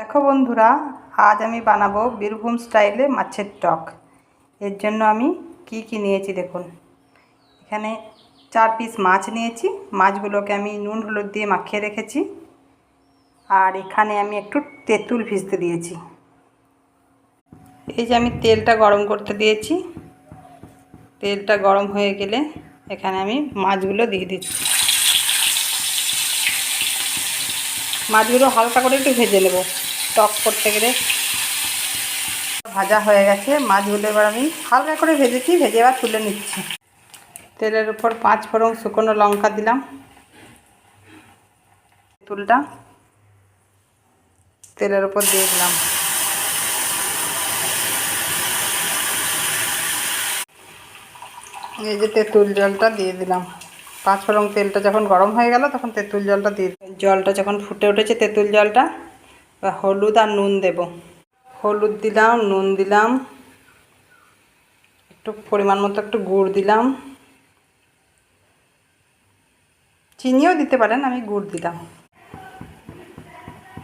দেখো বন্ধুরা, আজ আমি বানাবো বীরভূম স্টাইলে মাছের টক। এর জন্য আমি কি নিয়েছি দেখুন। এখানে 4 পিস মাছ নিয়েছি। মাছগুলোকে আমি নুন হলুদ দিয়ে মাখিয়ে রেখেছি। আর এখানে আমি একটু তেঁতুল ভিজতে দিয়েছি। এই যে আমি তেলটা গরম করতে দিয়েছি। তেলটা গরম হয়ে গেলে এখানে আমি মাছগুলো দিয়ে দিচ্ছি। মাছগুলো হালকা করে একটু ভেজে নেব টক করতে গেলে। ভাজা হয়ে গেছে মাছগুলো, এবার আমি হালকা করে ভেজে এবার তুলে নিচ্ছি। তেলের উপর 5 ফোড়ন শুকনো লঙ্কা দিলাম। তেঁতুলটা তেলের উপর দিয়ে দিলাম। এই যে তেঁতুল জলটা দিয়ে দিলাম। 5 ফোড়ন তেলটা যখন গরম হয়ে গেল তখন তেঁতুল জলটা দিয়ে জলটা যখন ফুটে উঠেছে তেঁতুল জলটা, হলুদ আর নুন দেব। হলুদ দিলাম, নুন দিলাম, একটু পরিমাণ মতো একটু গুড় দিলাম। চিনিও দিতে পারেন, আমি গুড় দিলাম।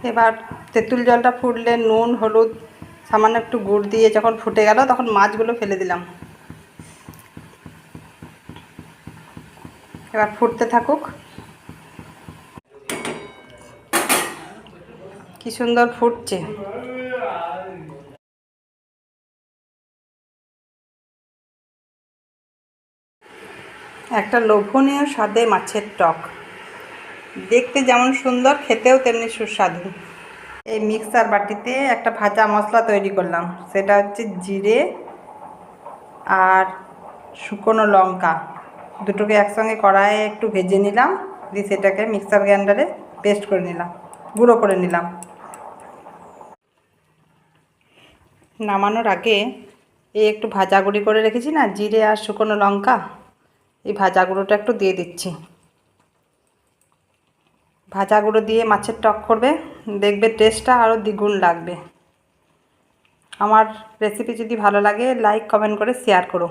এবার তেঁতুল জলটা ফুটলে নুন হলুদ সামান্য একটু গুড় দিয়ে যখন ফুটে গেল তখন মাছগুলো ফেলে দিলাম। এবার ফুটতে থাকুক। কি সুন্দর ফুটছে। একটা লোভনীয় স্বাদে মাছের টক, দেখতে যেমন সুন্দর খেতেও তেমনি সুস্বাদু। এই মিক্সার বাটিতে একটা ভাজা মশলা তৈরি করলাম। সেটা হচ্ছে জিরে আর শুকনো লঙ্কা দুটোকে একসঙ্গে কড়াইয়ে একটু ভেজে নিলাম, দিয়ে সেটাকে মিক্সার গ্রাইন্ডারে পেস্ট করে নিলাম, গুঁড়ো করে নিলাম। নামানোর আগে এই একটু ভাজা গুঁড়ি করে রেখেছি না জিরে আর শুকনো লঙ্কা, এই ভাজা গুঁড়োটা একটু দিয়ে দিচ্ছি। ভাজা গুঁড়ো দিয়ে মাছের টক করবে, দেখবে টেস্টটা আরও দ্বিগুণ লাগবে। আমার রেসিপি যদি ভালো লাগে লাইক কমেন্ট করে শেয়ার করো।